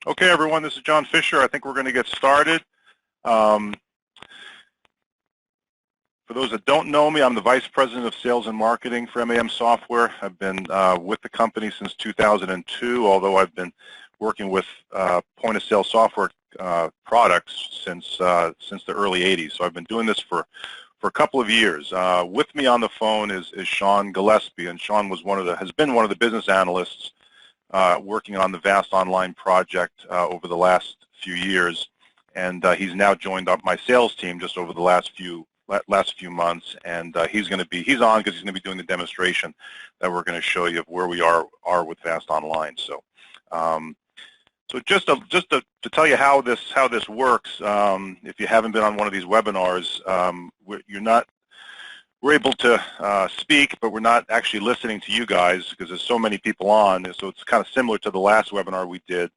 Okay, everyone, this is John Fisher. I think we're going to get started. For those that don't know me, I'm the Vice President of Sales and Marketing for MAM Software. I've been with the company since 2002, although I've been working with point-of-sale software products since the early 80s. So I've been doing this for a couple of years. With me on the phone is Sean Gillespie, and Sean has been one of the business analysts working on the VAST Online project over the last few years, and he's now joined up my sales team just over the last few months, and he's on because he's going to be doing the demonstration that we're going to show you of where we are with VAST Online. So, just to tell you how this works, if you haven't been on one of these webinars, we're able to speak, but we're not actually listening to you guys because there's so many people on. So it's kind of similar to the last webinar we did.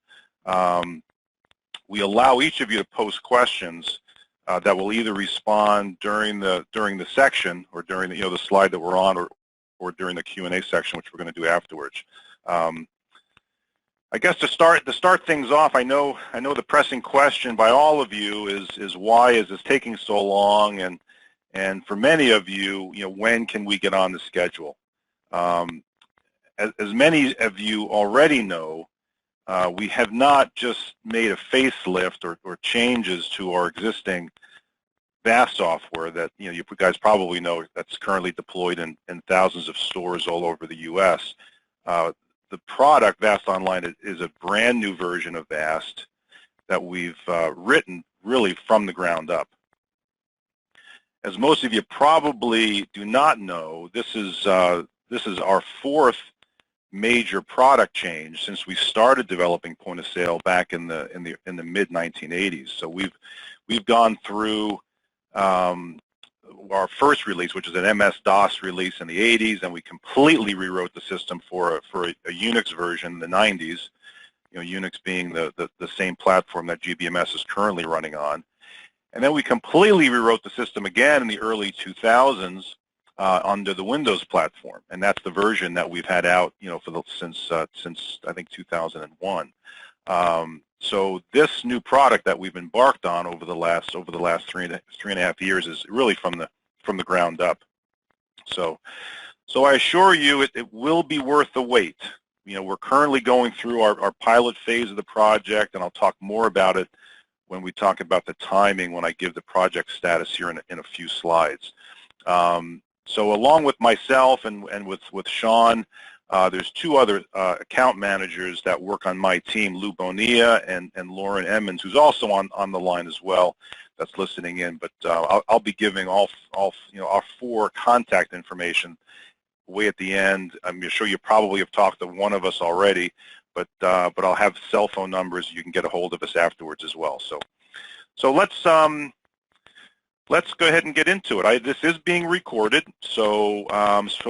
We allow each of you to post questions that will either respond during the section or during the slide that we're on, or during the Q&A section, which we're going to do afterwards. I guess to start things off, I know the pressing question by all of you is why is this taking so long, and for many of you, when can we get on the schedule? As many of you already know, we have not just made a facelift or changes to our existing VAST software that you guys probably know that's currently deployed in thousands of stores all over the U.S. The product VAST Online is a brand new version of VAST that we've written really from the ground up. As most of you probably do not know, this is our fourth major product change since we started developing point of sale back in the mid 1980s. So we've gone through our first release, which is an MS-DOS release in the 80s, and we completely rewrote the system for a Unix version in the 90s. Unix being the same platform that GBMS is currently running on. And then we completely rewrote the system again in the early 2000s under the Windows platform, and that's the version that we've had out, since I think 2001. So this new product that we've embarked on over the last three and a half years is really from the ground up. So I assure you, it will be worth the wait. We're currently going through our pilot phase of the project, and I'll talk more about it when we talk about the timing, when I give the project status here in a few slides. So along with myself and with Sean, there's two other account managers that work on my team, Lou Bonilla and Lauren Emmons, who's also on the line as well, that's listening in. But I'll be giving all our four contact information way at the end. I'm sure you probably have talked to one of us already, but I'll have cell phone numbers. You can get a hold of us afterwards as well. So let's go ahead and get into it. This is being recorded, so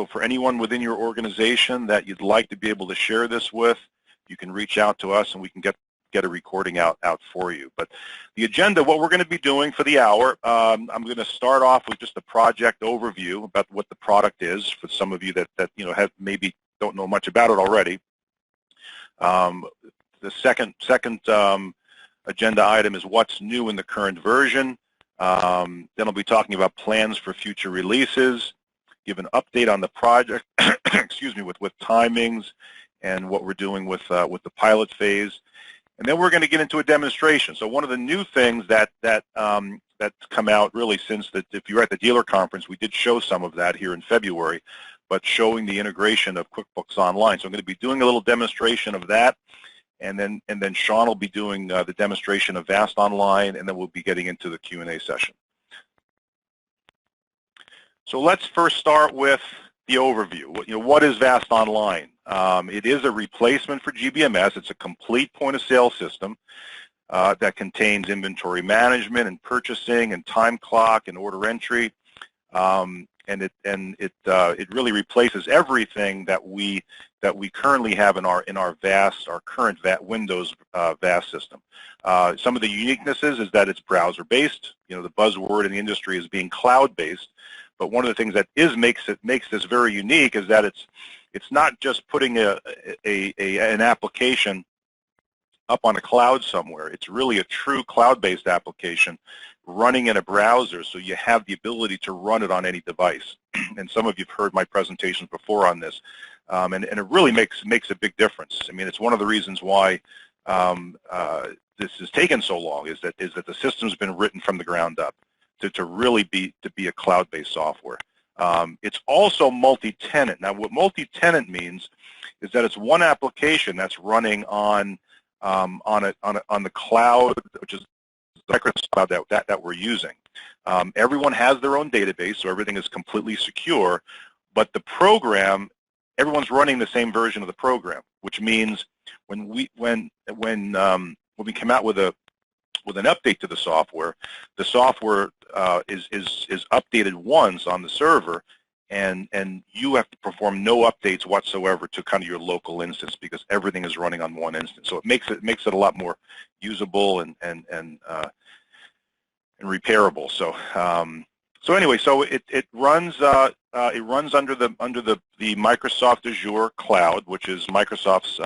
for anyone within your organization that you'd like to be able to share this with, you can reach out to us and we can get a recording out for you. But the agenda, what we're going to be doing for the hour, I'm going to start off with just a project overview about what the product is for some of you that have maybe don't know much about it already. The second agenda item is what's new in the current version. Then I'll be talking about plans for future releases, give an update on the project, excuse me, with timings and what we're doing with the pilot phase, and then we're going to get into a demonstration. So one of the new things that's come out really since if you were at the dealer conference, we did show some of that here in February, but showing the integration of QuickBooks Online. So I'm going to be doing a little demonstration of that, and then Sean will be doing the demonstration of VAST Online, and then we'll be getting into the Q&A session. So let's first start with the overview. What is VAST Online? It is a replacement for GBMS. It's a complete point-of-sale system that contains inventory management and purchasing and time clock and order entry. And it really replaces everything that we currently have in our current Windows VAST system. Some of the uniquenesses is that it's browser-based. The buzzword in the industry is being cloud-based. But one of the things that makes this very unique is that it's not just putting an application up on a cloud somewhere. It's really a true cloud-based application running in a browser, so you have the ability to run it on any device. And some of you have heard my presentations before on this, and it really makes a big difference. I mean, it's one of the reasons why this has taken so long, is that the system's been written from the ground up to really be a cloud-based software. It's also multi-tenant. Now, what multi-tenant means is that it's one application that's running on the cloud, which is the Microsoft Cloud that we're using. Everyone has their own database, so everything is completely secure. But the program, everyone's running the same version of the program, which means when we come out with an update to the software is updated once on the server, and you have to perform no updates whatsoever to kind of your local instance, because everything is running on one instance. So it makes it a lot more usable and repairable. So anyway, so it runs under the Microsoft Azure cloud, which is Microsoft's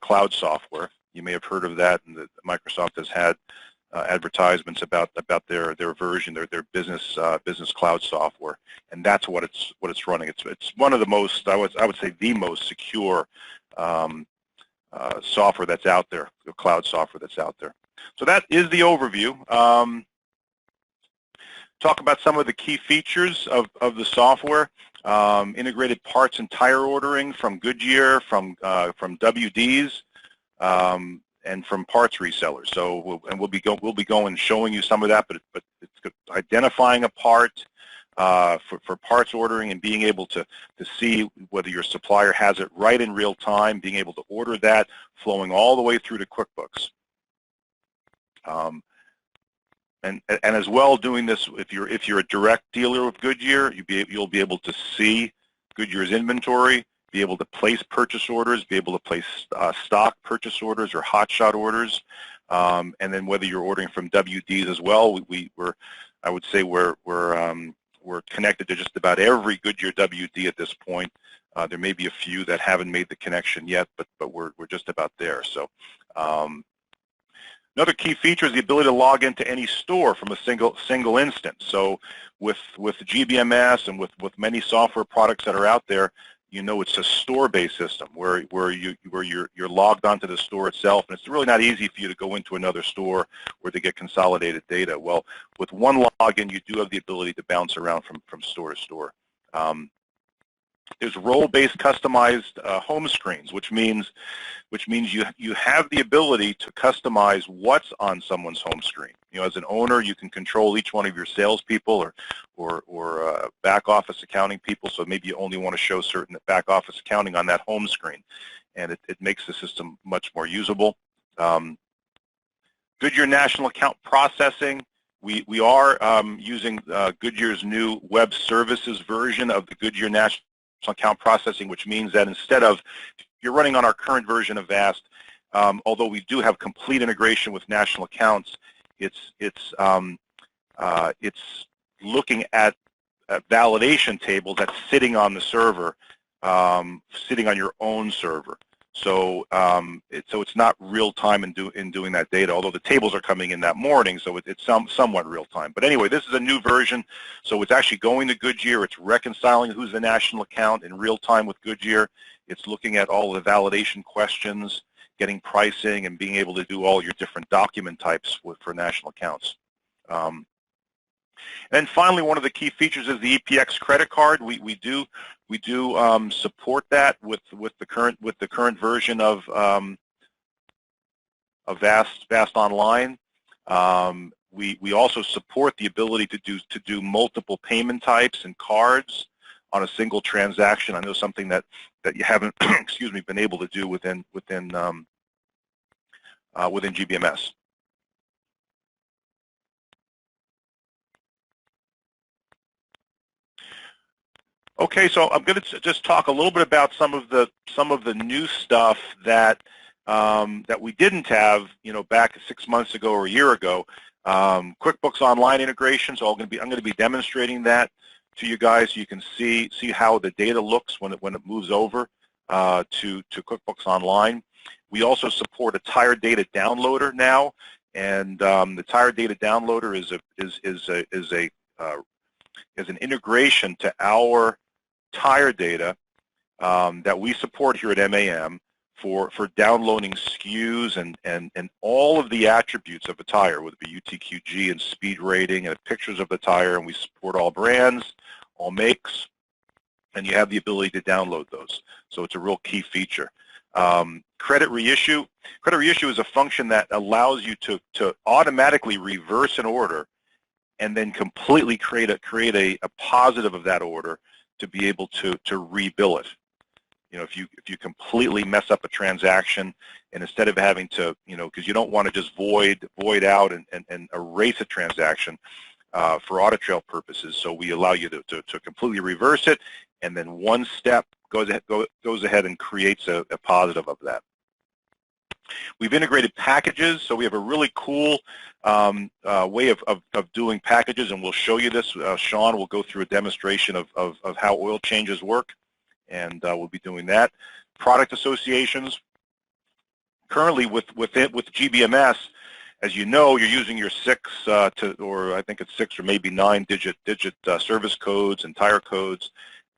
cloud software. You may have heard of that, and that Microsoft has had advertisements about their version, their business cloud software, and that's what it's running. It's one of the most, I would say, the most secure software that's out there, the cloud software that's out there. So that is the overview. Talk about some of the key features of the software. Integrated parts and tire ordering from Goodyear, from WD's, and from parts resellers. So we'll be going showing you some of that, but it's identifying a part for parts ordering and being able to see whether your supplier has it right in real time, being able to order that, flowing all the way through to QuickBooks. And as well, doing this, if you're a direct dealer with Goodyear, you'll be able to see Goodyear's inventory, be able to place purchase orders, be able to place stock purchase orders or hotshot orders, and then whether you're ordering from WDs as well, I would say we're connected to just about every Goodyear WD at this point. There may be a few that haven't made the connection yet, but we're just about there. So. Another key feature is the ability to log into any store from a single instance. So with GBMS and with many software products that are out there, you know, it's a store-based system where you're logged onto the store itself, and it's really not easy for you to go into another store where to get consolidated data. Well, with one login, you do have the ability to bounce around from store to store. There's role-based customized home screens, which means you have the ability to customize what's on someone's home screen. You know, as an owner, you can control each one of your salespeople or back office accounting people. So maybe you only want to show certain back office accounting on that home screen, and it makes the system much more usable. Goodyear National Account Processing. We are using Goodyear's new web services version of the Goodyear National Account Processing, which means that instead of, you're running on our current version of VAST, although we do have complete integration with national accounts, it's looking at validation tables that's sitting on the server, sitting on your own server. So it's not real time in doing that data, although the tables are coming in that morning, so it's somewhat real time. But anyway, this is a new version, so it's actually going to Goodyear. It's reconciling who's the national account in real time with Goodyear. It's looking at all the validation questions, getting pricing, and being able to do all your different document types for national accounts. And finally, one of the key features is the EPX credit card. We do support that with the current version of VAST Online. We also support the ability to do multiple payment types and cards on a single transaction. I know something that you haven't excuse me, been able to do within GBMS. Okay, so I'm going to just talk a little bit about some of the new stuff that that we didn't have, you know, back 6 months ago or a year ago. QuickBooks Online integration. So I'm going to be demonstrating that to you guys, so you can see how the data looks when it moves over to QuickBooks Online. We also support a tire data downloader now, and the tire data downloader is an integration to our tire data that we support here at MAM for downloading SKUs and all of the attributes of a tire, whether it be UTQG and speed rating and pictures of the tire, and we support all brands, all makes, and you have the ability to download those. So it's a real key feature. Credit reissue. Credit reissue is a function that allows you to automatically reverse an order and then completely create a positive of that order to be able to rebill it. You know, if you completely mess up a transaction, and instead of having to, you know, because you don't want to just void out and erase a transaction for audit trail purposes, so we allow you to completely reverse it, and then one step goes ahead and creates a positive of that. We've integrated packages, so we have a really cool way of doing packages, and we'll show you this. Sean will go through a demonstration of how oil changes work, and we'll be doing that. Product associations. Currently with GBMS, as you know, you're using your 6 or I think it's 6 or maybe 9 digit service codes and tire codes,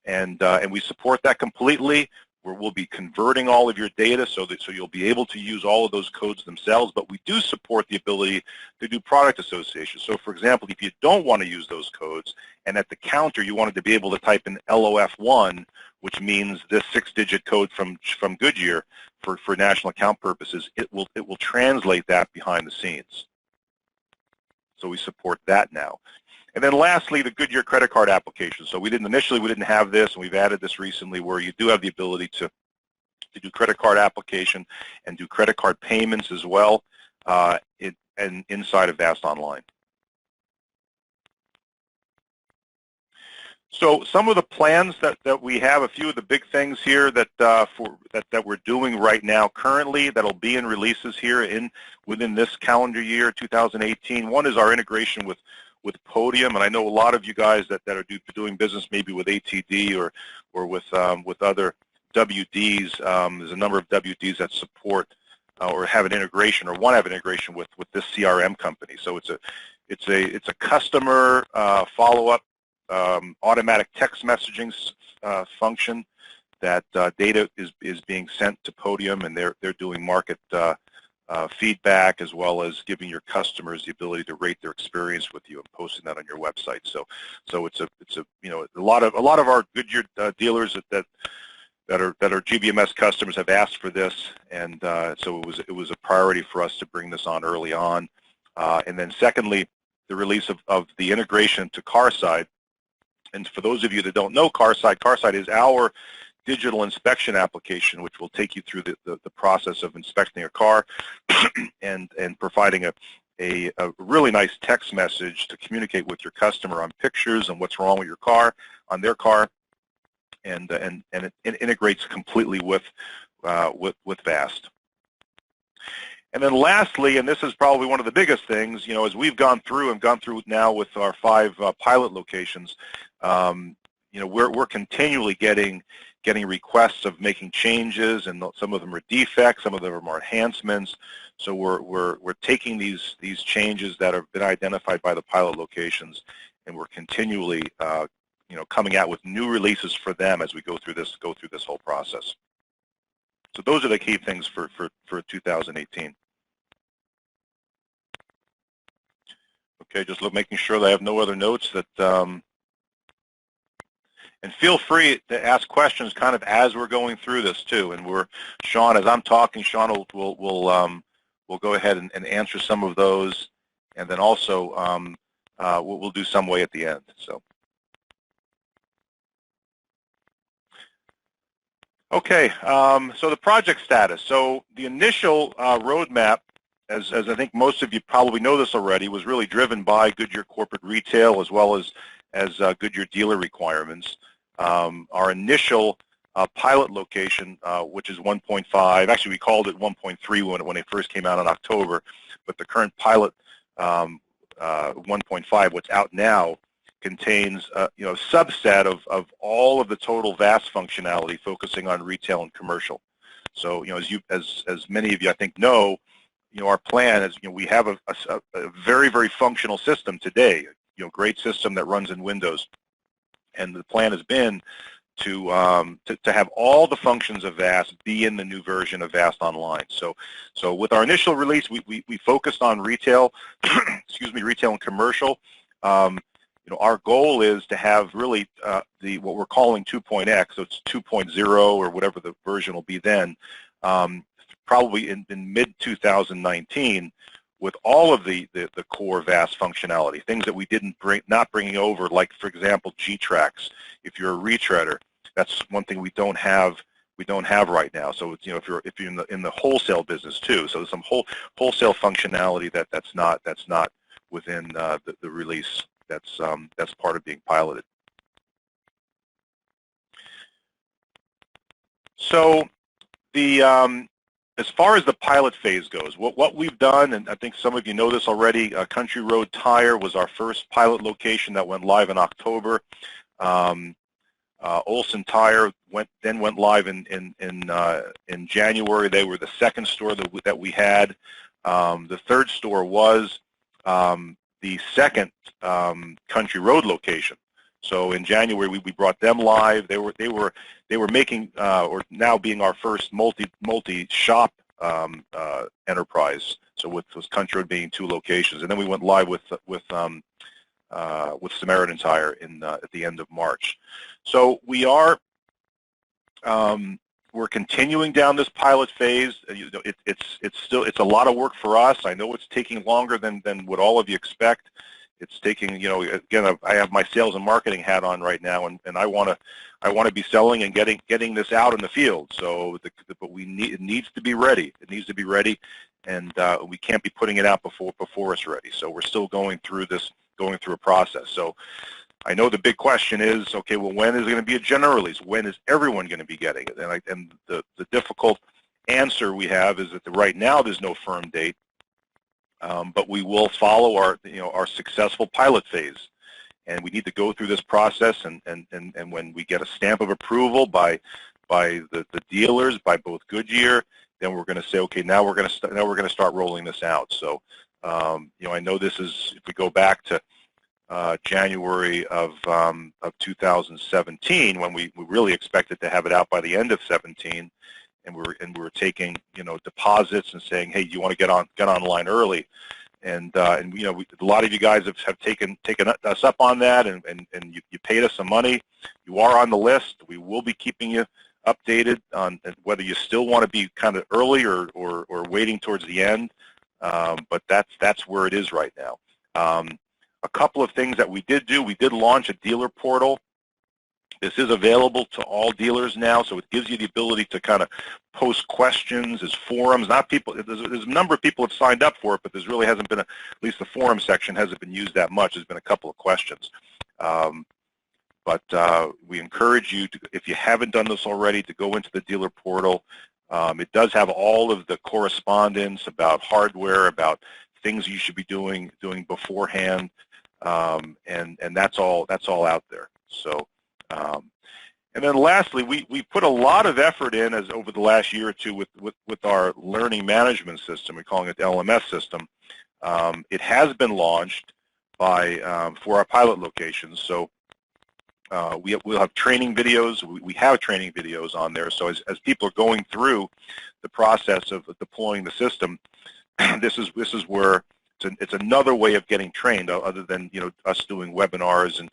and we support that completely. We'll be converting all of your data so you'll be able to use all of those codes themselves, but we do support the ability to do product association. So for example, if you don't want to use those codes and at the counter you wanted to be able to type in LOF1, which means this 6-digit code from Goodyear for national account purposes, it will translate that behind the scenes. So we support that now. And then lastly, the Goodyear credit card application. So initially we didn't have this, and we've added this recently, where you do have the ability to do credit card application and do credit card payments as well, and inside of VAST Online. So some of the plans that we have, a few of the big things here that we're doing right now currently that'll be in releases here within this calendar year, 2018. One is our integration with Podium, and I know a lot of you guys that are doing business maybe with ATD or with other WDs. There's a number of WDs that support or have an integration or want to have an integration with this CRM company. So it's a customer follow-up automatic text messaging function that data is being sent to Podium, and they're doing market feedback as well as giving your customers the ability to rate their experience with you and posting that on your website. So it's a you know, a lot of our Goodyear dealers that are GBMS customers have asked for this, and so it was a priority for us to bring this on early on. And then secondly, the release of the integration to CarSide. And for those of you that don't know CarSide is our digital inspection application, which will take you through the process of inspecting a car and providing a really nice text message to communicate with your customer on pictures and what's wrong with your car, on their car, and it integrates completely with VAST. And then lastly, and this is probably one of the biggest things, you know, as we've gone through now with our 5 pilot locations, you know, we're continually getting requests of making changes, and some of them are defects, some of them are enhancements. So we're taking these changes that have been identified by the pilot locations, and we're continually you know, coming out with new releases for them as we go through this whole process. So those are the key things for 2018. Okay, just making sure that I have no other notes that. And feel free to ask questions kind of as we're going through this too. And Sean, as I'm talking, Sean will go ahead and answer some of those, and then also we'll do some way at the end. So, okay, so the project status. So the initial roadmap, as I think most of you probably know this already, was really driven by Goodyear corporate retail as well as Goodyear dealer requirements. Our initial pilot location, which is 1.5, actually we called it 1.3 when it first came out in October, but the current pilot 1.5, what's out now, contains you know, a subset of all of the total VAST functionality focusing on retail and commercial. So, as many of you I think know, our plan is, we have a very, very functional system today, great system that runs in Windows. And the plan has been to have all the functions of VAST be in the new version of VAST Online. So with our initial release, we focused on retail, retail and commercial. Our goal is to have really what we're calling 2.x, so it's 2.0 or whatever the version will be then, probably in mid-2019, with all of the core VAST functionality, things that we not bringing over, like for example GTRAX. If you're a retreader, that's one thing we don't have right now. So it's, if you're in the wholesale business too, so there's some wholesale functionality that's not within the release. That's part of being piloted. So as far as the pilot phase goes, what we've done, and I think some of you know this already, Country Road Tire was our first pilot location that went live in October. Olson Tire went live in January. They were the second store that we had. The third store was the second Country Road location. So in January we brought them live. They were making or now being our first multi-shop enterprise. So with Country Road being 2 locations, and then we went live with Samaritan Tire at the end of March. So we're continuing down this pilot phase. It's a lot of work for us. I know it's taking longer than what all of you expect. It's taking, again, I have my sales and marketing hat on right now, and I want to be selling and getting this out in the field. So, but it needs to be ready. It needs to be ready, and we can't be putting it out before it's ready. So we're still going through a process. So I know the big question is, okay, well, when is it going to be a general release? When is everyone going to be getting it? And the difficult answer we have is that right now there's no firm date. But we will follow our successful pilot phase, and we need to go through this process. And when we get a stamp of approval by the dealers, by both Goodyear, then we're going to say, okay, now we're going to start rolling this out. So I know this is, if we go back to January of 2017, when we really expected to have it out by the end of 17. And we were taking deposits and saying, hey, do you want to get online early? And a lot of you guys have taken us up on that, and you paid us some money. You are on the list. We will be keeping you updated on whether you still want to be kind of early or waiting towards the end. But that's where it is right now. A couple of things that we did do. We did launch a dealer portal. This is available to all dealers now, so it gives you the ability to kind of post questions as forums. Not people. There's a number of people have signed up for it, but there really hasn't been at least the forum section hasn't been used that much. There's been a couple of questions, but we encourage you to, if you haven't done this already, to go into the dealer portal. It does have all of the correspondence about hardware, about things you should be doing beforehand, and that's all out there. So. And then lastly, we put a lot of effort in over the last year or two with our learning management system. We're calling it the LMS system. It has been launched for our pilot locations. So we'll have training videos. We have training videos on there. So as people are going through the process of deploying the system, this is where it's another way of getting trained, other than us doing webinars and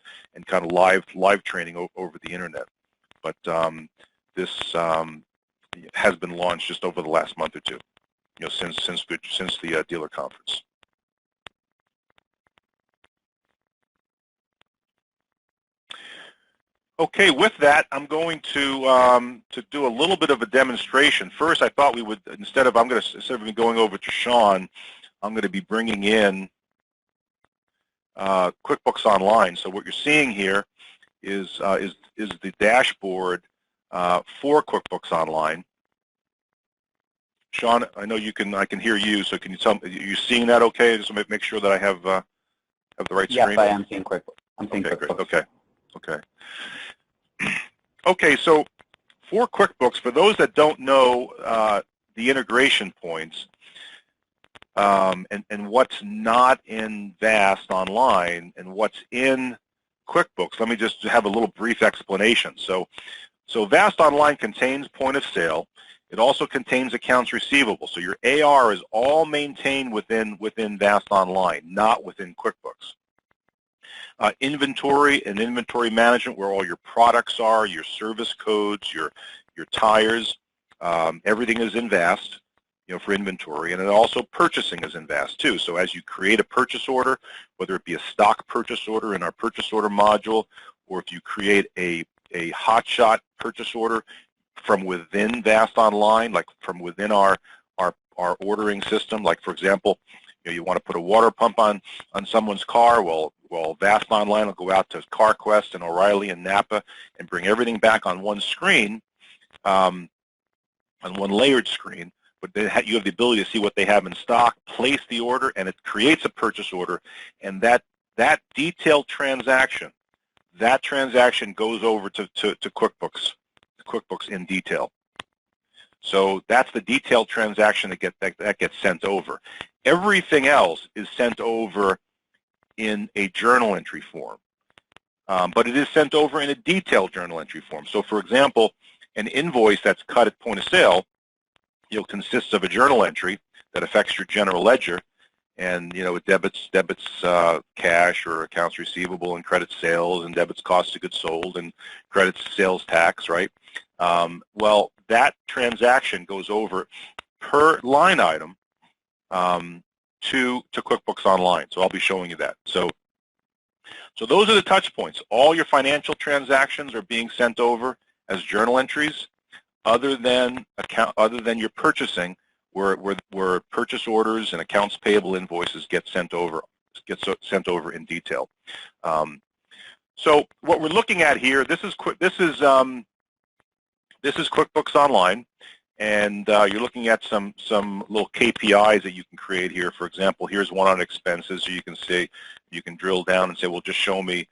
kind of live training over the internet. But this has been launched just over the last month or two, since the dealer conference. Okay, with that, I'm going to do a little bit of a demonstration. First, I thought we would, instead of going over to Sean, I'm going to be bringing in QuickBooks Online. So what you're seeing here is the dashboard for QuickBooks Online. Sean, I know I can hear you. So can you tell me, are you seeing that okay? Just to make sure that I have the right screen. Yes, I am seeing QuickBooks. I'm seeing okay, QuickBooks. great. Okay. Okay. So for QuickBooks, for those that don't know the integration points and what's not in VAST Online and what's in QuickBooks, let me just have a little brief explanation. So VAST Online contains point of sale. It also contains accounts receivable. So your AR is all maintained within VAST Online, not within QuickBooks. Inventory and inventory management, where all your products are, your service codes, your tires, everything is in VAST, for inventory, and then also purchasing is in VAST too. So as you create a purchase order, whether it be a stock purchase order in our purchase order module, or if you create a hotshot purchase order from within VAST Online, like from within our ordering system, like for example, you want to put a water pump on someone's car, well, VAST Online will go out to CarQuest and O'Reilly and Napa and bring everything back on one screen, on one layered screen, but then you have the ability to see what they have in stock, place the order, and it creates a purchase order, and that detailed transaction, goes over to QuickBooks in detail. So that's the detailed transaction that gets sent over. Everything else is sent over in a journal entry form, but it is sent over in a detailed journal entry form. So for example, an invoice that's cut at point of sale, consists of a journal entry that affects your general ledger, and it debits cash or accounts receivable, and credits sales, and debits cost of goods sold, and credits sales tax, right? Well, that transaction goes over per line item to QuickBooks Online. So I'll be showing you that. So those are the touch points. All your financial transactions are being sent over as journal entries, other than your purchasing, where purchase orders and accounts payable invoices get sent over in detail. So what we're looking at here, this is QuickBooks Online, and you're looking at some little KPIs that you can create here. For example, here's one on expenses. So you can drill down and say, well, just show me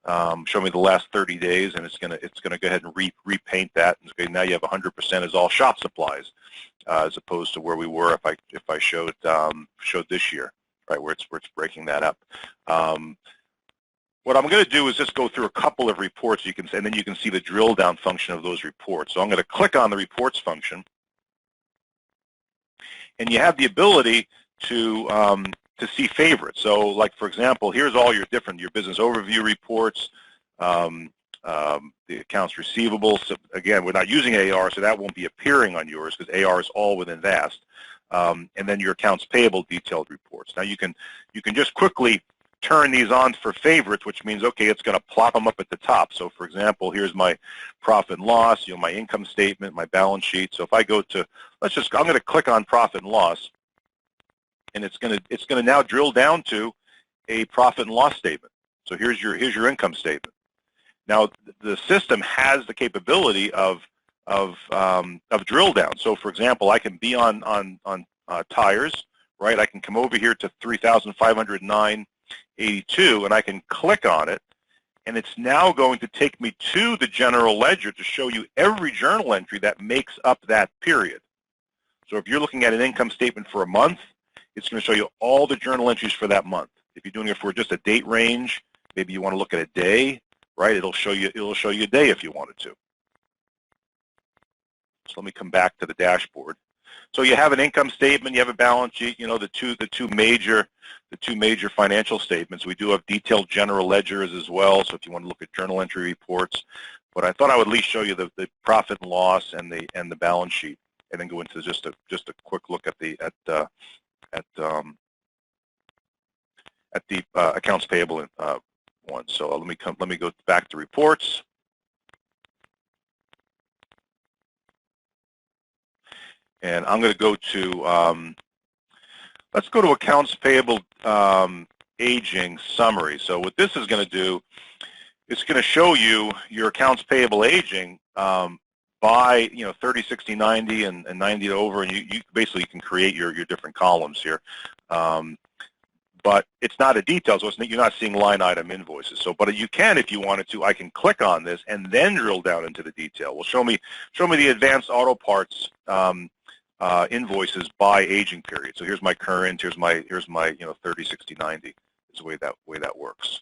the last 30 days, and it's gonna go ahead and repaint that. And okay, now you have 100% is all shop supplies, as opposed to where we were if I showed this year, right, where it's breaking that up. What I'm going to do is just go through a couple of reports, and then you can see the drill down function of those reports. So I'm going to click on the reports function, and you have the ability to see favorites. So like, for example, here's all your business overview reports, the accounts receivable. So again, we're not using AR, so that won't be appearing on yours because AR is all within VAST. And then your accounts payable detailed reports. Now you can just quickly turn these on for favorites, which means, okay, it's going to plop them up at the top. So for example, here's my profit and loss, my income statement, my balance sheet. So if I go to, I'm going to click on profit and loss, and it's going to now drill down to a profit and loss statement. So here's your income statement. Now the system has the capability of drill down. So for example, I can be on tires, right? I can come over here to 3,509.82, and I can click on it, and it's now going to take me to the general ledger to show you every journal entry that makes up that period. So if you're looking at an income statement for a month, it's going to show you all the journal entries for that month. If you're doing it for just a date range, maybe you want to look at a day, right? It'll show you a day if you wanted to. So let me come back to the dashboard. So you have an income statement, you have a balance sheet, the two major financial statements. We do have detailed general ledgers as well, so if you want to look at journal entry reports. But I thought I would at least show you the profit and loss and the balance sheet, and then go into just a quick look at the accounts payable one. So let me go back to reports. And I'm going to go to, let's go to accounts payable aging summary. So what this is going to do, it's going to show you your accounts payable aging by 30, 60, 90, and 90 over, and you basically can create your different columns here. but it's not a detail, so you're not seeing line item invoices. So, but you can, if you wanted to, I can click on this and then drill down into the detail. Well, show me the advanced auto parts invoices by aging period. So here's my current, here's my 30, 60, 90 is the way that works.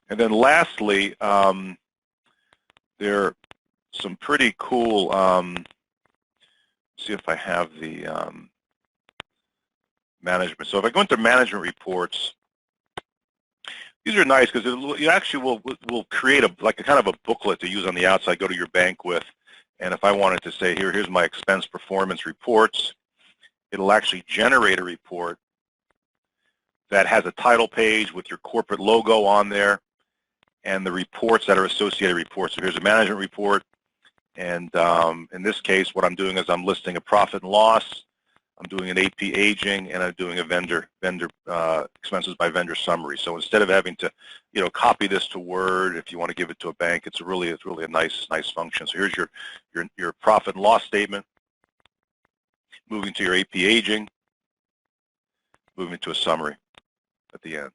And then lastly, there are some pretty cool, see if I have the management. So if I go into management reports, these are nice because you actually will create a kind of a booklet to use on the outside, go to your bank with. And if I wanted to say, here's my expense performance reports, it'll actually generate a report that has a title page with your corporate logo on there and the reports that are associated reports. So here's a management report, and in this case, what I'm doing is I'm listing a profit and loss, I'm doing an AP aging, and I'm doing a vendor expenses by vendor summary. So instead of having to, copy this to Word, if you want to give it to a bank, it's really a nice function. So here's your profit and loss statement, moving to your AP aging, moving to a summary at the end.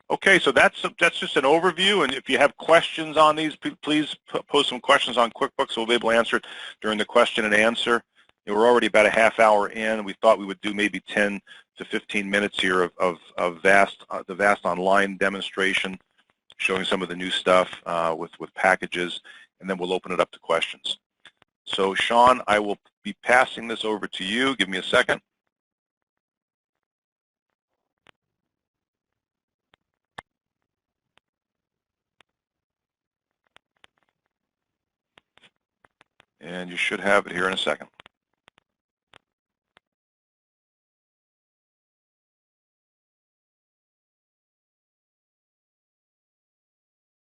Okay, so that's just an overview, and if you have questions on these, please post some questions on QuickBooks, so we'll be able to answer it during the question and answer. We're already about a half hour in. We thought we would do maybe 10 to 15 minutes here of the VAST Online demonstration, showing some of the new stuff with packages, and then we'll open it up to questions. So Sean, I will be passing this over to you. Give me a second. And you should have it here in a second.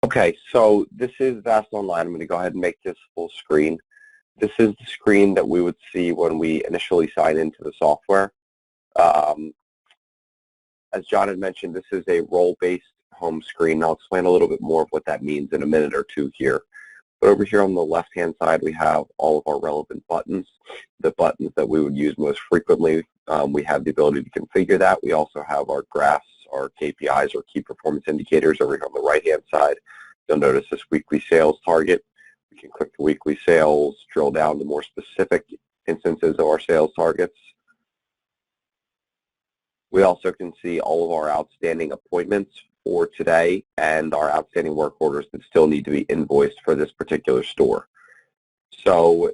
Okay, so this is VAST Online. I'm going to go ahead and make this full screen. This is the screen that we would see when we initially sign into the software. As John had mentioned, this is a role-based home screen. I'll explain a little bit more of what that means in a minute or two here. But over here on the left-hand side, we have all of our relevant buttons, the buttons that we would use most frequently. We have the ability to configure that. We also have our graphs, our KPIs, or key performance indicators over here on the right-hand side. You'll notice this weekly sales target. We can click the weekly sales, drill down to more specific instances of our sales targets. We also can see all of our outstanding appointments for today and our outstanding work orders that still need to be invoiced for this particular store. So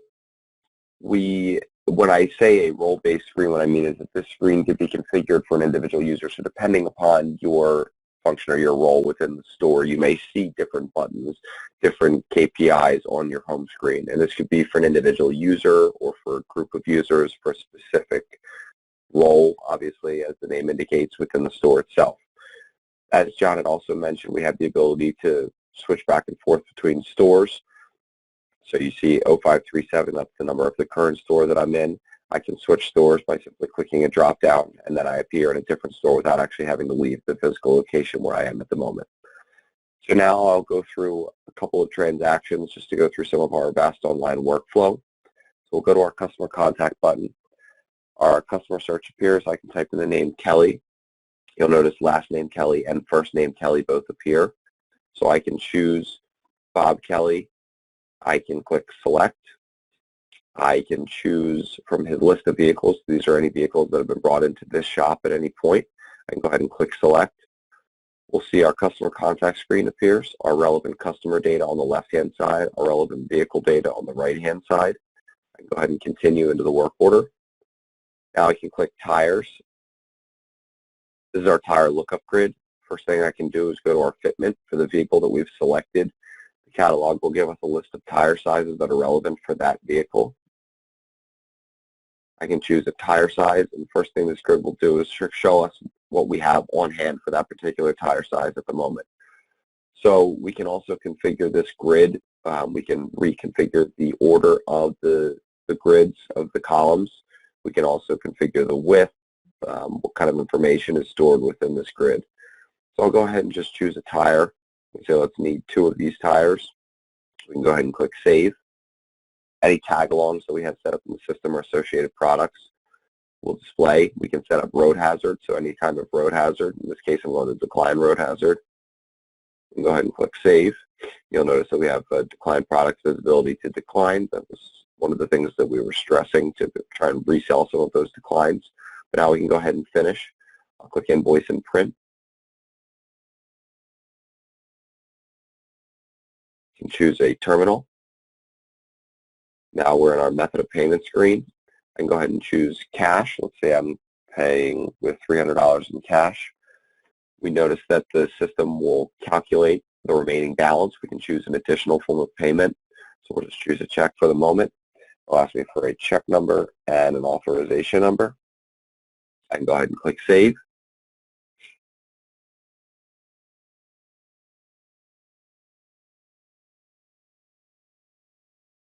when I say a role-based screen, what I mean is that this screen could be configured for an individual user. So depending upon your function or your role within the store, you may see different buttons, different KPIs on your home screen. And this could be for an individual user or for a group of users for a specific role, obviously, as the name indicates, within the store itself. As John had also mentioned, we have the ability to switch back and forth between stores. So you see 0537, that's the number of the current store that I'm in. I can switch stores by simply clicking a drop down, and then I appear in a different store without actually having to leave the physical location where I am at the moment. So now I'll go through a couple of transactions just to go through some of our VAST Online workflow. So we'll go to our customer contact button. Our customer search appears. I can type in the name Kelly. You'll notice last name Kelly and first name Kelly both appear. So I can choose Bob Kelly. I can click select. I can choose from his list of vehicles. These are any vehicles that have been brought into this shop at any point. I can go ahead and click select. We'll see our customer contact screen appears, our relevant customer data on the left-hand side, our relevant vehicle data on the right-hand side. I can go ahead and continue into the work order. Now I can click tires. This is our tire lookup grid. First thing I can do is go to our fitment for the vehicle that we've selected. The catalog will give us a list of tire sizes that are relevant for that vehicle. I can choose a tire size, and the first thing this grid will do is show us what we have on hand for that particular tire size at the moment. So we can also configure this grid. We can reconfigure the order of the grids of the columns. We can also configure the width, what kind of information is stored within this grid. So I'll go ahead and just choose a tire. We say let's need 2 of these tires. We can go ahead and click Save. Any tag-alongs that we have set up in the system or associated products will display. We can set up road hazard, so any kind of road hazard. In this case, I'm going to decline road hazard. We can go ahead and click Save. You'll notice that we have decline products visibility to decline. That was one of the things that we were stressing to try and resell some of those declines. But now we can go ahead and finish. I'll click Invoice and Print. You can choose a terminal. Now we're in our method of payment screen. I can go ahead and choose cash. Let's say I'm paying with $300 in cash. We notice that the system will calculate the remaining balance. We can choose an additional form of payment. So we'll just choose a check for the moment. It'll ask me for a check number and an authorization number. I can go ahead and click Save.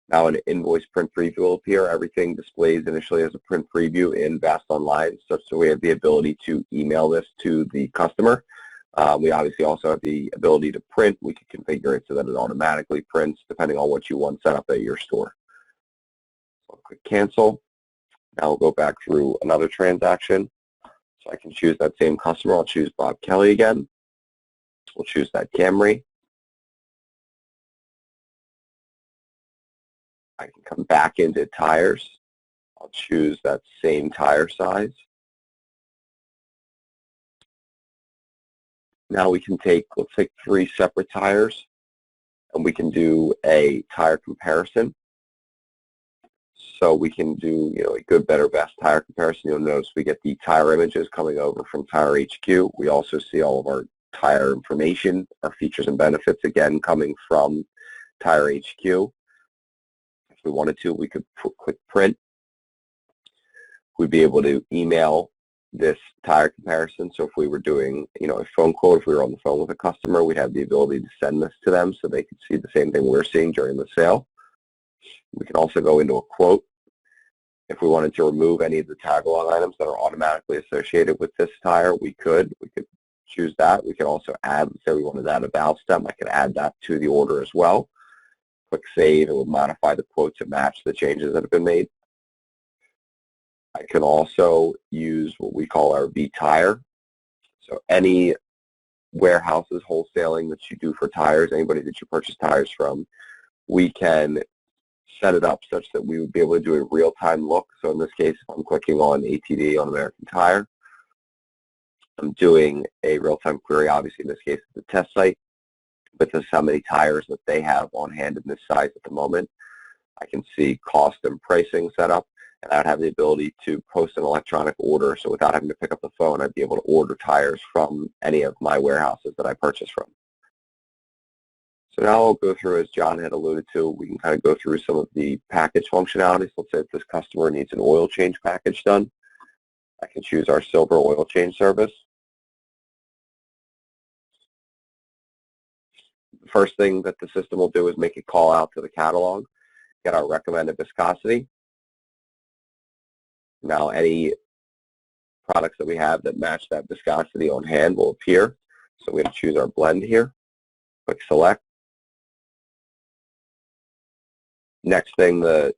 Now an invoice print preview will appear. Everything displays initially as a print preview in VAST Online, such that we have the ability to email this to the customer. We obviously also have the ability to print. We can configure it so that it automatically prints depending on what you want set up at your store. So I'll click Cancel. Now we'll go back through another transaction. So I can choose that same customer. I'll choose Bob Kelly again. We'll choose that Camry. I can come back into tires. I'll choose that same tire size. Now we can take, let's take 3 separate tires, and we can do a tire comparison. So we can do, a good, better, best tire comparison. You'll notice we get the tire images coming over from Tire HQ. We also see all of our tire information, our features and benefits, again, coming from Tire HQ. If we wanted to, we could click Print. We'd be able to email this tire comparison. So if we were doing, a phone quote, if we were on the phone with a customer, we'd have the ability to send this to them so they could see the same thing we're seeing during the sale. We can also go into a quote. If we wanted to remove any of the tag-along items that are automatically associated with this tire, we could choose that. We could also add, let's say we wanted to add a valve stem, I could add that to the order as well. Click Save, it will modify the quote to match the changes that have been made. I can also use what we call our V-Tire. So any warehouses, wholesaling that you do for tires, anybody that you purchase tires from, we can set it up such that we would be able to do a real-time look. So in this case, if I'm clicking on ATD on American Tire, I'm doing a real-time query. Obviously, in this case, it's a test site, but this is how many tires that they have on hand in this size at the moment. I can see cost and pricing set up, and I'd have the ability to post an electronic order. So without having to pick up the phone, I'd be able to order tires from any of my warehouses that I purchase from. So now I'll go through, as John had alluded to, we can kind of go through some of the package functionalities. Let's say if this customer needs an oil change package done, I can choose our Silver oil change service. The first thing that the system will do is make a call out to the catalog, get our recommended viscosity. Now any products that we have that match that viscosity on hand will appear. So we're going to choose our blend here, click Select. Next thing, the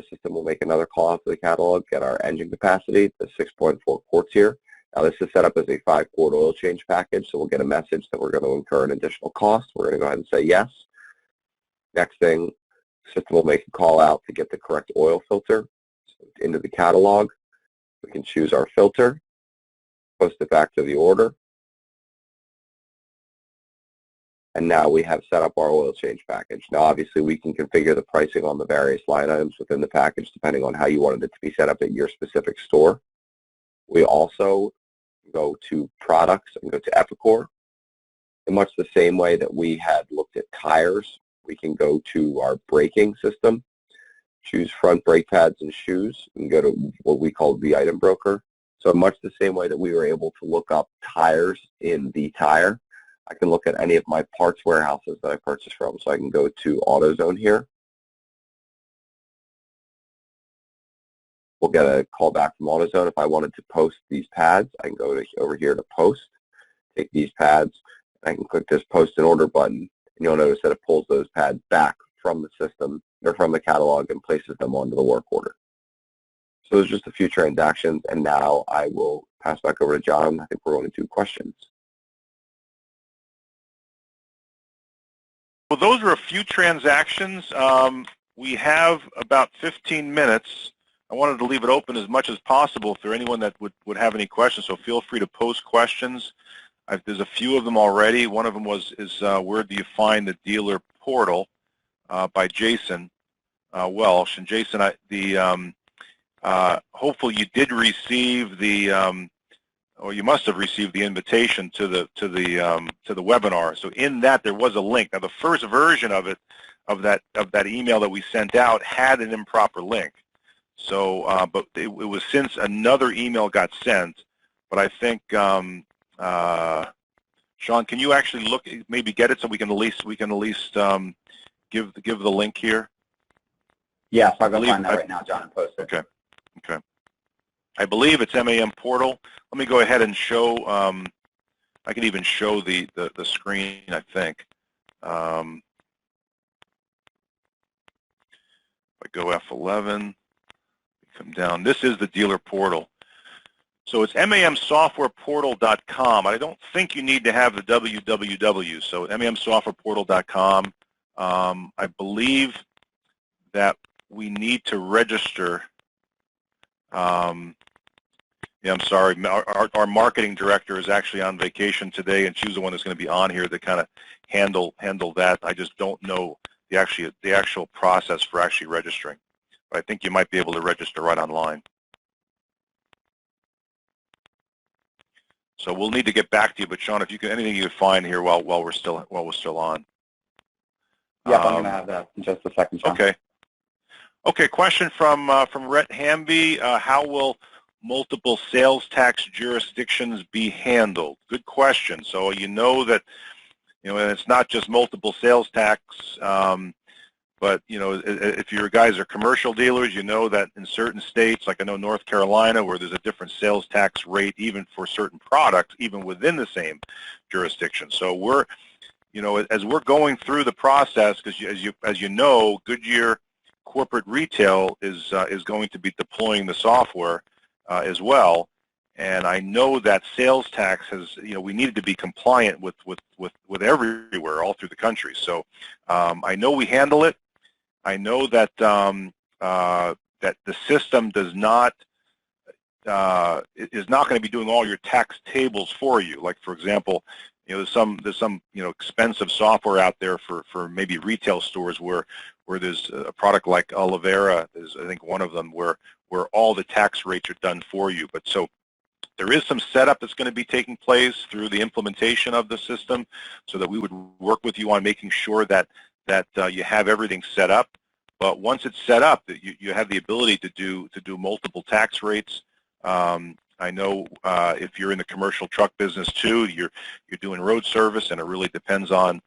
system will make another call out to the catalog, get our engine capacity, the 6.4 quarts here. Now this is set up as a 5-quart oil change package, so we'll get a message that we're going to incur an additional cost. We're going to go ahead and say yes. Next thing, the system will make a call out to get the correct oil filter. So into the catalog, we can choose our filter, post it back to the order. And now we have set up our oil change package. Now obviously we can configure the pricing on the various line items within the package depending on how you wanted it to be set up at your specific store. We also go to products and go to Epicor. In much the same way that we had looked at tires, we can go to our braking system, choose front brake pads and shoes, and go to what we call the item broker. So in much the same way that we were able to look up tires in the tire, I can look at any of my parts warehouses that I purchase from. So I can go to AutoZone here. We'll get a call back from AutoZone. If I wanted to post these pads, I can go over here to post, take these pads, I can click this post an order button, and you'll notice that it pulls those pads back from the system or from the catalog and places them onto the work order. So there's just a few transactions, and now I will pass back over to John. I think we're going to do questions. Well, those are a few transactions. We have about 15 minutes. I wanted to leave it open as much as possible if there anyone that would have any questions, so feel free to post questions. There's a few of them already. One of them is where do you find the dealer portal by Jason Welsh. And Jason, hopefully you did receive the or you must have received the invitation to the webinar. So in that there was a link. Now the first version of it, of that email that we sent out, had an improper link. So, but it was since another email got sent. But I think Sean, can you actually look, maybe get it so we can at least give the link here? Yes, I'll go find that right now, John, and post it. Okay. Okay. I believe it's MAM portal. Let me go ahead and show. I can even show the screen, I think. If I go F11, come down. This is the dealer portal. So it's mamsoftwareportal.com. I don't think you need to have the www. So mamsoftwareportal.com. I believe that we need to register. Yeah, I'm sorry. Our marketing director is actually on vacation today, and she was the one that's going to be on here to kind of handle that. I just don't know the actual process for actually registering. But I think you might be able to register right online. So we'll need to get back to you. But Sean, if you can, anything you can find here while we're still on. Yeah, I'm going to have that in just a second, Sean. Okay. Okay. Question from Rhett Hamby. How will multiple sales tax jurisdictions be handled? Good question. So you know that, and it's not just multiple sales tax, but if your guys are commercial dealers, you know that in certain states, like I know North Carolina, where there's a different sales tax rate even for certain products, even within the same jurisdiction. So we're, as we're going through the process, because as you know, Goodyear Corporate Retail is going to be deploying the software as well, and I know that sales tax has, we needed to be compliant with everywhere, all through the country. So I know we handle it. I know that that the system does not is not going to be doing all your tax tables for you. Like for example, there's some expensive software out there for maybe retail stores where there's a product like Olivera is, I think, one of them where all the tax rates are done for you. But so there is some setup that's going to be taking place through the implementation of the system, so that we would work with you on making sure that you have everything set up. But once it's set up, that you have the ability to do multiple tax rates. I know if you're in the commercial truck business too, you're doing road service, and it really depends on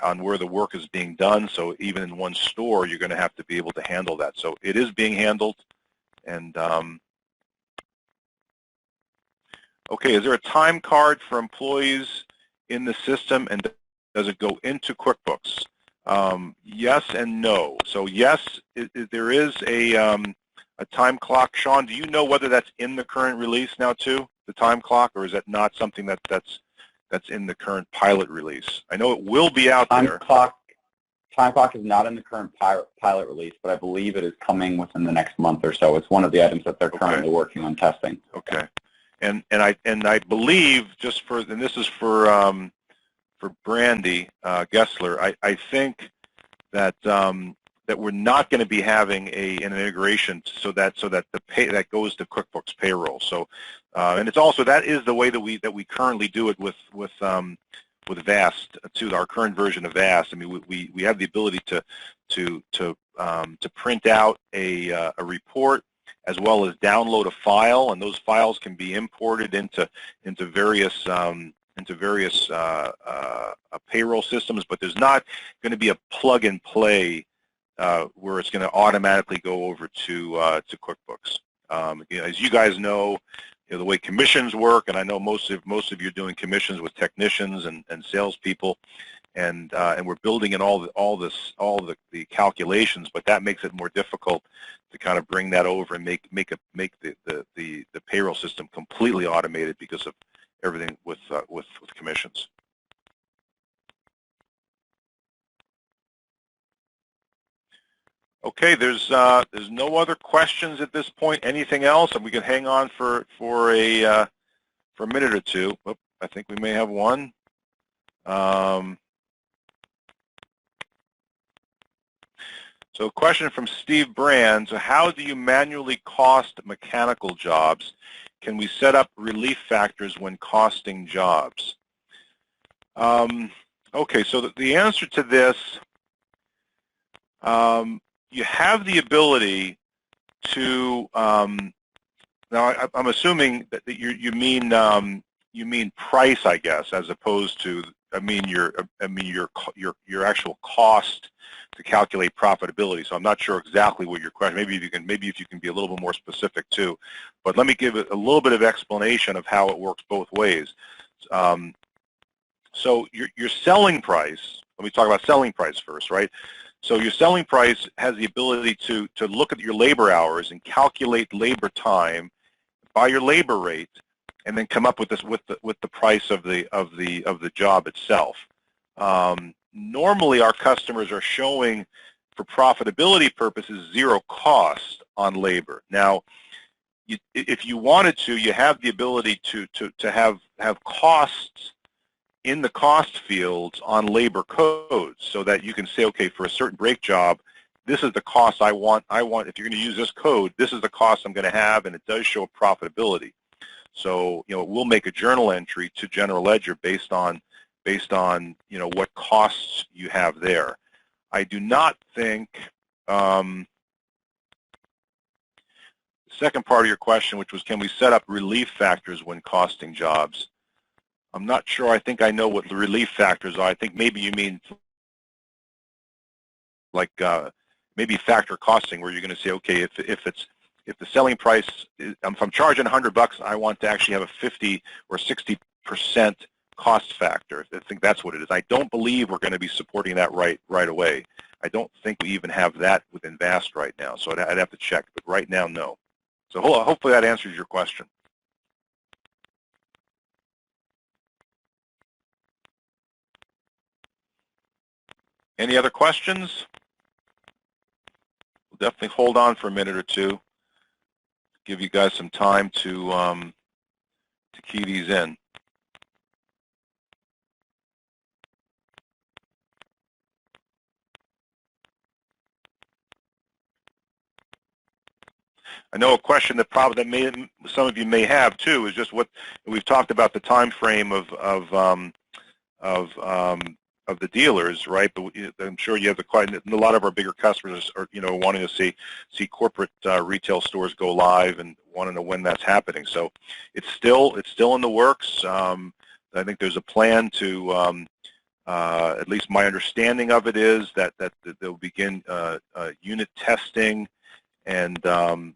on where the work is being done. So even in one store, you're going to have to be able to handle that. So it is being handled. And okay, is there a time card for employees in the system, and does it go into QuickBooks? Yes and no. So yes, there is a time clock. Sean, do you know whether that's in the current release now too, the time clock, or is that not something that's in the current pilot release? I know it will be out there. Time clock is not in the current pilot release, but I believe it is coming within the next month or so. It's one of the items that they're currently working on testing. Okay, and I believe, and this is for Brandy Gessler, I think that that we're not going to be having an integration so that the pay that goes to QuickBooks Payroll. So and it's also, that is the way that we currently do it with VAST, to our current version of VAST. I mean, we have the ability to print out a report, as well as download a file, and those files can be imported into various payroll systems. But there's not going to be a plug and play where it's going to automatically go over to QuickBooks. As you guys know, the way commissions work, and I know most of you are doing commissions with technicians and salespeople, and we're building in all the calculations, but that makes it more difficult to kind of bring that over and make the payroll system completely automated because of everything with commissions. Okay, there's no other questions at this point. Anything else? And we can hang on for a minute or two. Oh, I think we may have one. So a question from Steve Brand. So how do you manually cost mechanical jobs? Can we set up relief factors when costing jobs? Okay, so the answer to this, you have the ability to, now I'm assuming that you mean price, I guess, as opposed to, your actual cost to calculate profitability. So I'm not sure exactly what your question. Maybe if you can be a little bit more specific too. But let me give it a little bit of explanation of how it works both ways. So your selling price. Let me talk about selling price first, right? So your selling price has the ability to look at your labor hours and calculate labor time by your labor rate, and then come up with this with the price of the job itself. Normally, our customers are showing, for profitability purposes, zero cost on labor. Now, if you wanted to, you have the ability to have costs in the cost fields on labor codes, so that you can say, okay, for a certain brake job, this is the cost I want. If you're going to use this code, this is the cost I'm going to have, and it does show profitability. So, we'll make a journal entry to General Ledger based on what costs you have there. I do not think, the second part of your question, which was, can we set up relief factors when costing jobs? I'm not sure. I think I know what the relief factors are. I think maybe you mean like maybe factor costing, where you're going to say, okay, if the selling price, if I'm charging $100, I want to actually have a 50 or 60% cost factor. I think that's what it is. I don't believe we're going to be supporting that right away. I don't think we even have that within VAST right now, so I'd have to check. But right now, no. So hopefully that answers your question. Any other questions? We'll definitely hold on for a minute or two. Give you guys some time to key these in. I know a question that some of you may have too is just what we've talked about, the time frame of the dealers, right? But I'm sure you have a lot of our bigger customers are wanting to see corporate retail stores go live and want to know when that's happening. So it's still in the works. I think there's a plan to, at least my understanding of it is that they'll begin unit testing and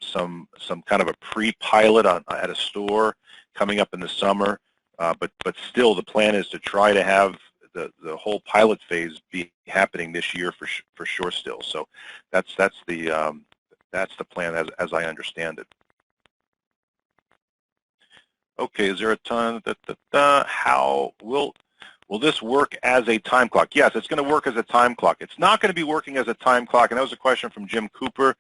some kind of a pre-pilot at a store coming up in the summer. But still, the plan is to try to have the whole pilot phase be happening this year for sure still. So that's the plan as I understand it. Okay, is there a ton? How will this work as a time clock? Yes, it's going to work as a time clock. It's not going to be working as a time clock, and that was a question from Jim Cooper.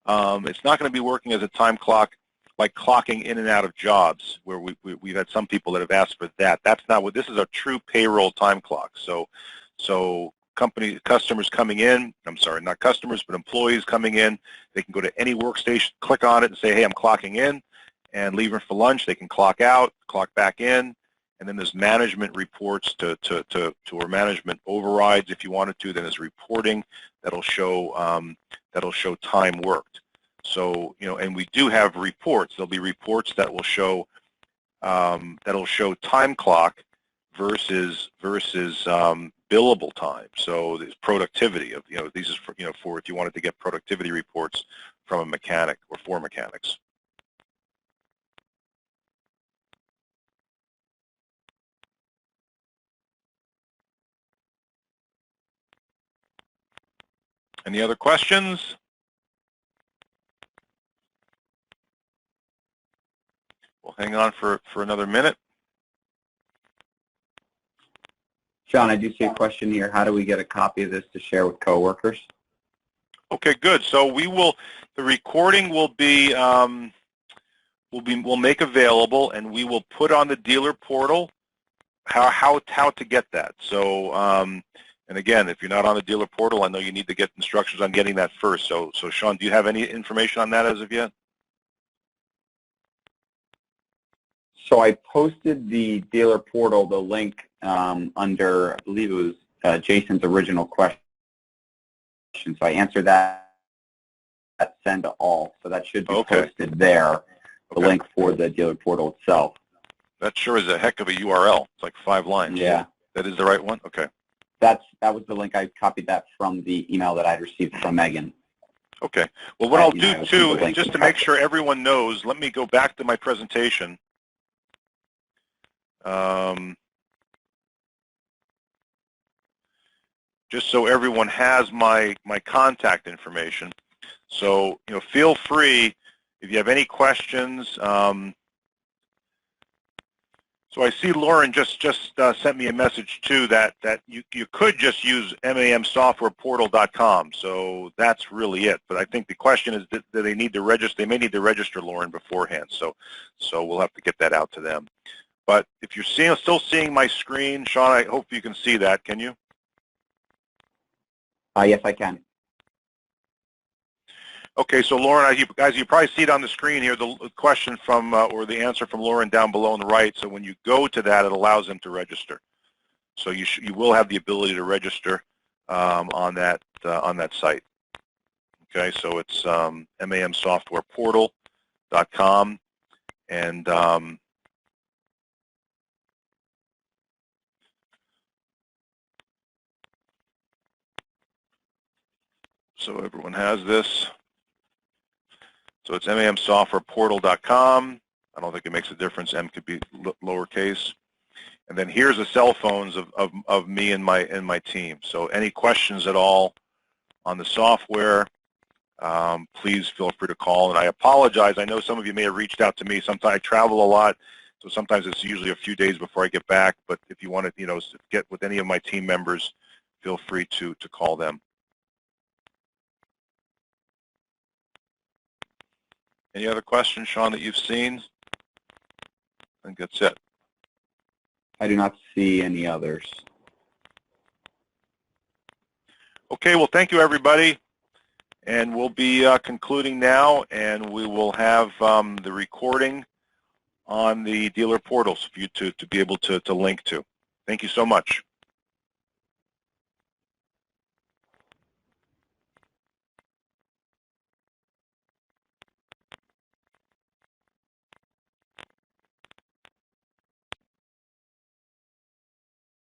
It's not going to be working as a time clock like clocking in and out of jobs, where we've had some people that have asked for that. That's not what this is. A true payroll time clock. So customers coming in, I'm sorry, not customers, but employees coming in, they can go to any workstation, click on it, and say, hey, I'm clocking in, and leaving for lunch. They can clock out, clock back in, and then there's management reports or management overrides if you wanted to. Then there's reporting that'll show time worked. So and we do have reports. There'll be reports that will show time clock versus billable time. So there's productivity of these is for if you wanted to get productivity reports from a mechanic or for mechanics. Any other questions? We'll hang on for another minute. Sean, I do see a question here. How do we get a copy of this to share with coworkers? Okay, good. So the recording will be, we'll make available, and we will put on the dealer portal how to get that. So, and again, if you're not on the dealer portal, I know you need to get instructions on getting that first. So Sean, do you have any information on that as of yet? So I posted the dealer portal, the link under, I believe it was Jason's original question. So I answered that at send to all. So that should be posted there, the link for the dealer portal itself. That sure is a heck of a URL. It's like 5 lines. Yeah. That is the right one? Okay. That was the link. I copied that from the email that I received from Megan. Okay. Well, what I'll do, too, is just to make sure everyone knows, let me go back to my presentation. Just so everyone has my contact information. So, feel free if you have any questions. So I see Lauren just sent me a message too that you could just use mamsoftwareportal.com. So that's really it. But I think the question is that they need to register. They may need to register Lauren beforehand. So we'll have to get that out to them. But if you're still seeing my screen, Sean, I hope you can see that. Can you? Yes, I can. Okay, so Lauren, guys, you probably see it on the screen here, the question from, or the answer from Lauren down below on the right. So when you go to that, it allows them to register. So you will have the ability to register on that site. Okay, so it's mamsoftwareportal.com, and so everyone has this. So it's mamsoftwareportal.com. I don't think it makes a difference. M could be lowercase. And then here's the cell phones of me and my team. So any questions at all on the software, please feel free to call. And I apologize. I know some of you may have reached out to me. Sometimes I travel a lot, so sometimes it's usually a few days before I get back. But if you want to, get with any of my team members, feel free to call them. Any other questions, Sean, that you've seen? I think that's it. I do not see any others. Okay, well, thank you, everybody. And we'll be concluding now, and we will have the recording on the dealer portals for you to be able to link to. Thank you so much.